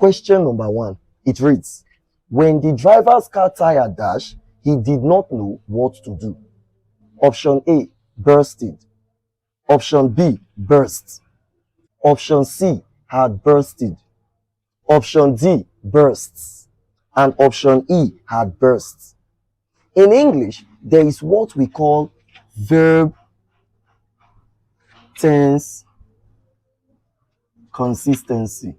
Question number 1. It reads, when the driver's car tire dashed, he did not know what to do. Option A, bursted. Option B, burst. Option C, had bursted. Option D, bursts. And option E, had bursts. In English, there is what we call verb tense consistency.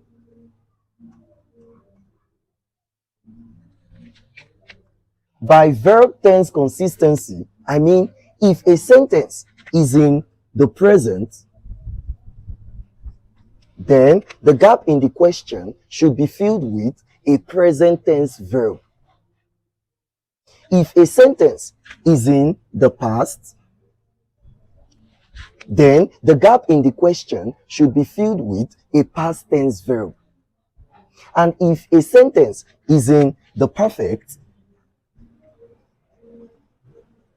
By verb tense consistency, I mean if a sentence is in the present, then the gap in the question should be filled with a present tense verb. If a sentence is in the past, then the gap in the question should be filled with a past tense verb. And if a sentence is in the perfect,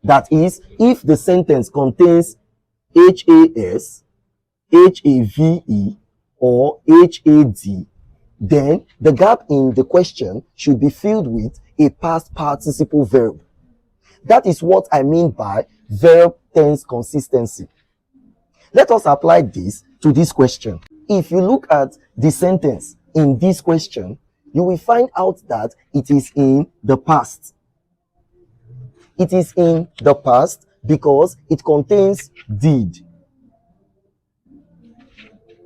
that is, if the sentence contains HAS, HAVE, or HAD, then the gap in the question should be filled with a past participle verb. That is what I mean by verb tense consistency. Let us apply this to this question. If you look at the sentence in this question, you will find out that it is in the past. It is in the past because it contains did.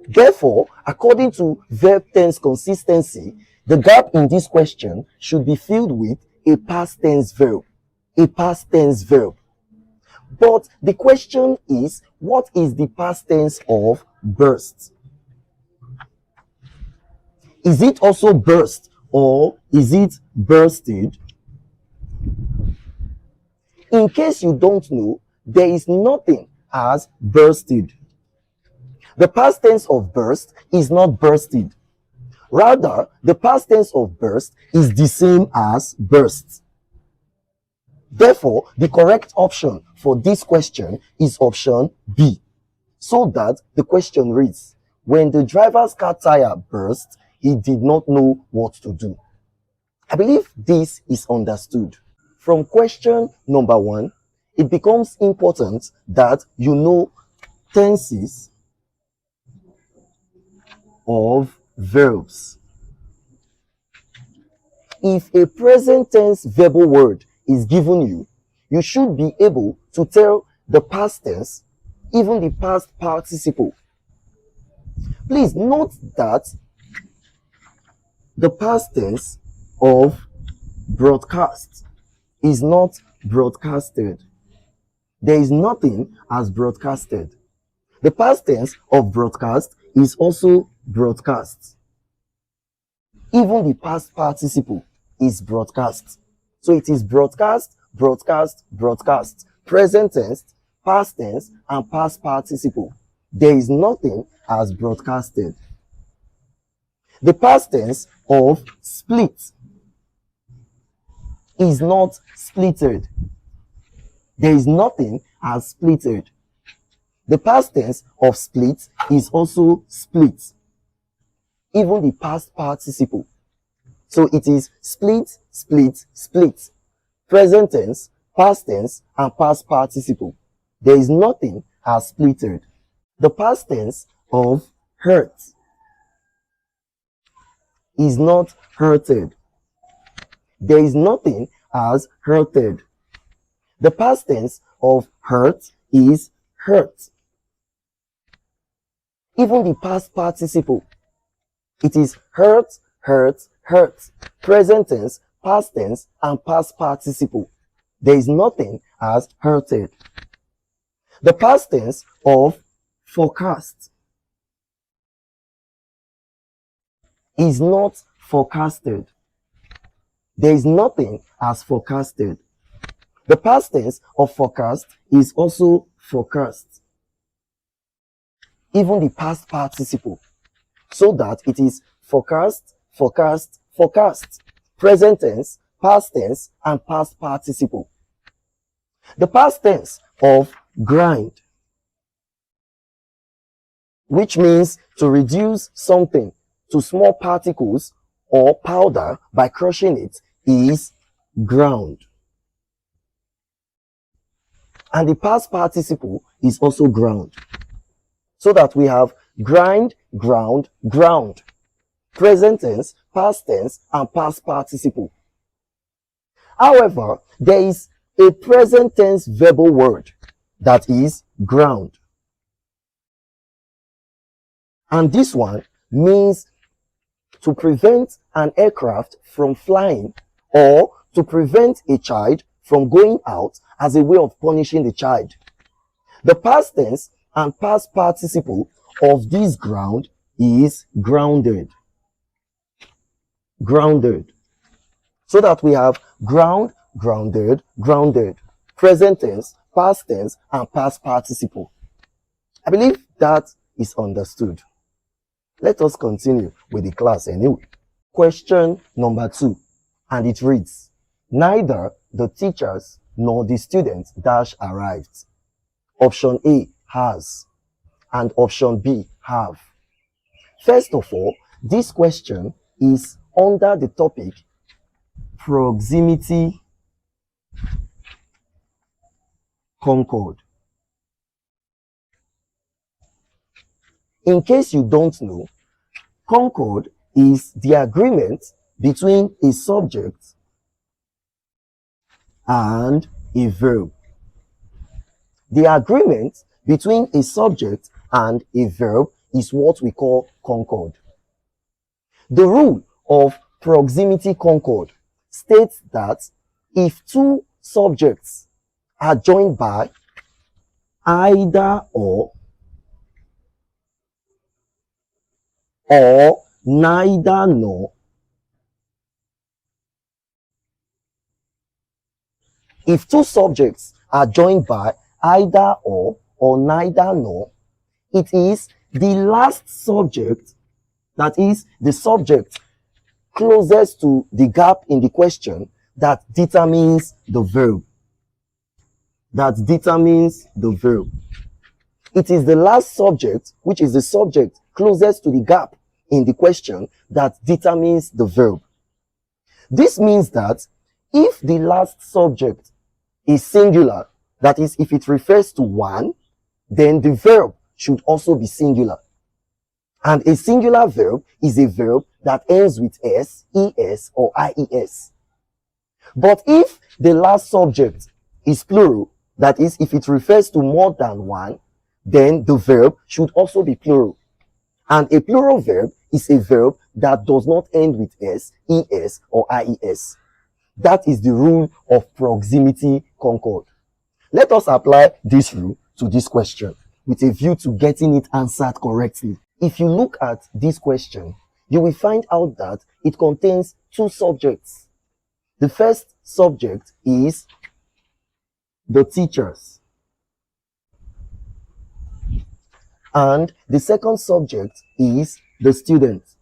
Therefore, according to verb tense consistency, the gap in this question should be filled with a past tense verb. A past tense verb. But the question is, what is the past tense of burst? Is it also burst or is it bursted? In case you don't know, there is nothing as bursted. The past tense of burst is not bursted. Rather, the past tense of burst is the same as burst. Therefore, the correct option for this question is option B. So that the question reads, when the driver's car tire burst, he did not know what to do. I believe this is understood. From question number 1, it becomes important that you know tenses of verbs. If a present tense verbal word is given you, you should be able to tell the past tense, even the past participle. Please note that the past tense of broadcast is not broadcasted. There is nothing as broadcasted. The past tense of broadcast is also broadcast. Even the past participle is broadcast. So it is broadcast, broadcast, broadcast. Present tense, past tense, and past participle. There is nothing as broadcasted. The past tense of split is not splitted. There is nothing as splitted. The past tense of split is also split. Even the past participle. So it is split, split, split. Present tense, past tense, and past participle. There is nothing as splitted. The past tense of hurt is not hurted. There is nothing as hurted. The past tense of hurt is hurt. Even the past participle. It is hurt, hurt, hurt. Present tense, past tense, and past participle. There is nothing as hurted. The past tense of forecast is not forecasted. There is nothing as forecasted. The past tense of forecast is also forecast. Even the past participle. So that it is forecast, forecast, forecast. Present tense, past tense, and past participle. The past tense of grind, which means to reduce something to small particles or powder by crushing it is ground. And the past participle is also ground. So that we have grind, ground, ground. Present tense, past tense, and past participle. However, there is a present tense verbal word that is ground. And this one means to prevent an aircraft from flying or to prevent a child from going out as a way of punishing the child. The past tense and past participle of this ground is grounded. Grounded. So that we have ground, grounded, grounded. Present tense, past tense, and past participle. I believe that is understood. Let us continue with the class anyway. Question number 2, and it reads, neither the teachers nor the students dash arrived. Option A, has, and option B, have. First of all, this question is under the topic proximity Concord. In case you don't know, Concord is the agreement between a subject and a verb. The agreement between a subject and a verb is what we call concord. The rule of proximity concord states that if two subjects are joined by either or neither nor, if two subjects are joined by either or neither nor, it is the last subject, that is the subject closest to the gap in the question, that determines the verb. That determines the verb. It is the last subject, which is the subject closest to the gap in the question, that determines the verb. This means that if the last subject is singular, that is, if it refers to one, then the verb should also be singular. And a singular verb is a verb that ends with s, es, or ies. But if the last subject is plural, that is, if it refers to more than one, then the verb should also be plural. And a plural verb is a verb that does not end with s, es, or ies. That is the rule of proximity concord. Let us apply this rule to this question with a view to getting it answered correctly. If you look at this question, you will find out that it contains two subjects. The first subject is the teachers, and the second subject is the students.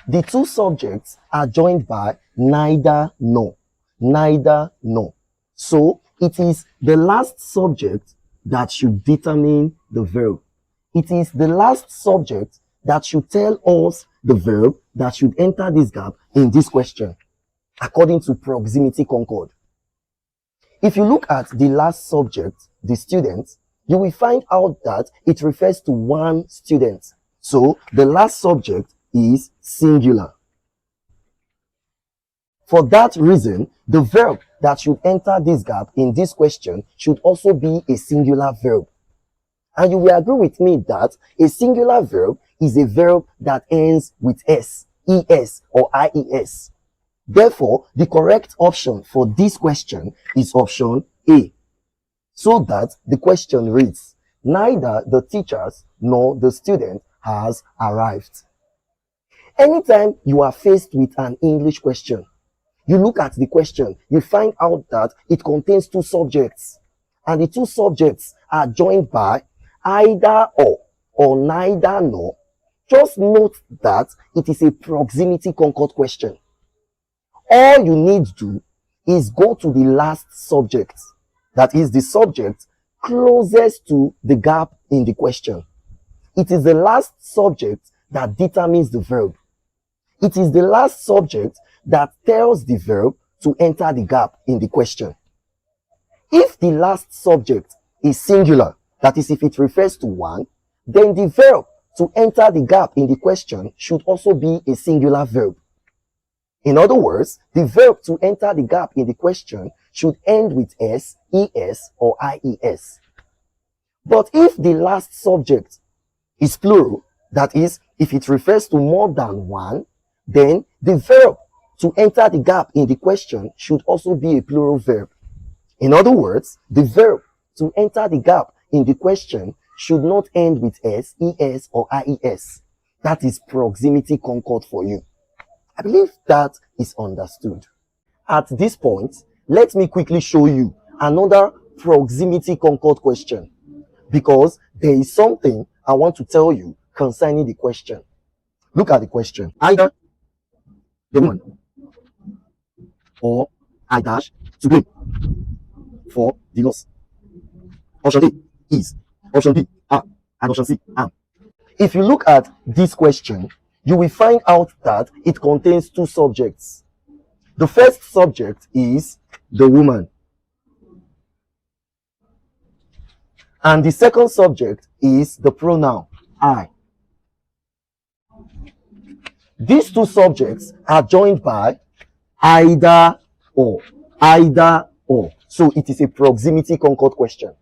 The two subjects are joined by neither nor. Neither nor. So it is the last subject that should determine the verb. It is the last subject that should tell us the verb that should enter this gap in this question, according to proximity concord. If you look at the last subject, the student, you will find out that it refers to one student. So the last subject is singular. For that reason, the verb that should enter this gap in this question should also be a singular verb. And you will agree with me that a singular verb is a verb that ends with s, es, or ies. Therefore, the correct option for this question is option A. So that the question reads, neither the teachers nor the student has arrived. Anytime you are faced with an English question, you look at the question, you find out that it contains two subjects, and the two subjects are joined by either or neither nor. Just note that it is a proximity concord question. All you need to do is go to the last subject, that is the subject closest to the gap in the question. It is the last subject that determines the verb. It is the last subject that tells the verb to enter the gap in the question. If the last subject is singular, that is, if it refers to one, then the verb to enter the gap in the question should also be a singular verb. In other words, the verb to enter the gap in the question should end with s, es, or ies. But if the last subject is plural, that is, if it refers to more than one, then the verb to enter the gap in the question should also be a plural verb. In other words, the verb to enter the gap in the question should not end with s, es, or ies. That is proximity concord for you. I believe that is understood. At this point, let me quickly show you another proximity concord question, because there is something I want to tell you concerning the question. Look at the question. Either the woman or I dash to blame for the loss. Option A is, option B are, and option C am. If you look at this question, you will find out that it contains two subjects. The first subject is the woman, and the second subject is the pronoun I. These two subjects are joined by either or, either or. So it is a proximity concord question.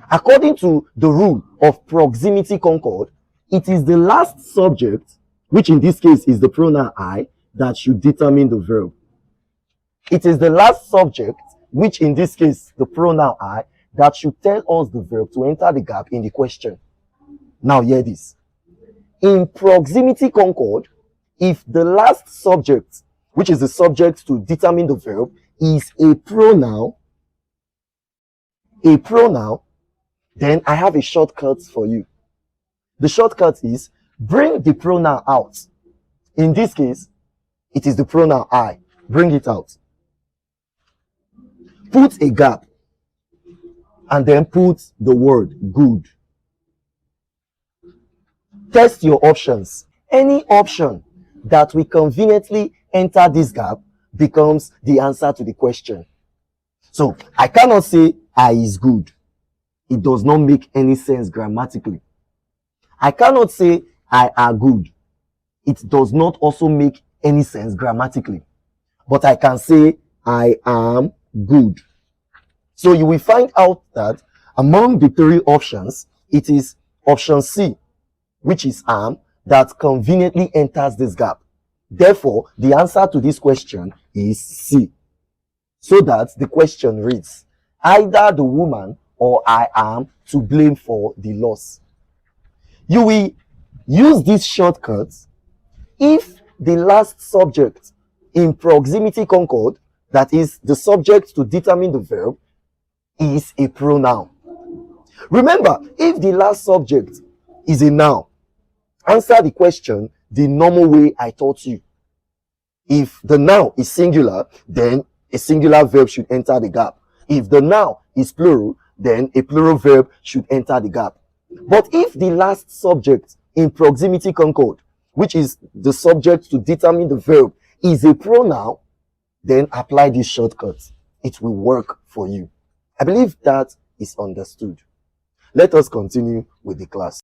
According to the rule of proximity concord, it is the last subject, which in this case is the pronoun I, that should determine the verb. It is the last subject, which in this case the pronoun I, that should tell us the verb to enter the gap in the question. Now hear this. In proximity concord, if the last subject, which is the subject to determine the verb, is a pronoun, then I have a shortcut for you. The shortcut is bring the pronoun out. In this case, it is the pronoun I. Bring it out. Put a gap and then put the word good. Test your options. Any option that will conveniently enter this gap becomes the answer to the question. So I cannot say I is good. It does not make any sense grammatically. I cannot say I are good. It does not also make any sense grammatically. But I can say I am good. So you will find out that among the three options, it is option C, which is am, that conveniently enters this gap. Therefore, the answer to this question is C. So that the question reads, either the woman or I am to blame for the loss. You will use these shortcuts if the last subject in proximity concord, that is the subject to determine the verb, is a pronoun. Remember, if the last subject is a noun, answer the question the normal way I taught you. If the noun is singular, then a singular verb should enter the gap. If the noun is plural, then a plural verb should enter the gap. But if the last subject in proximity concord, which is the subject to determine the verb, is a pronoun, then apply this shortcut. It will work for you. I believe that is understood. Let us continue with the class.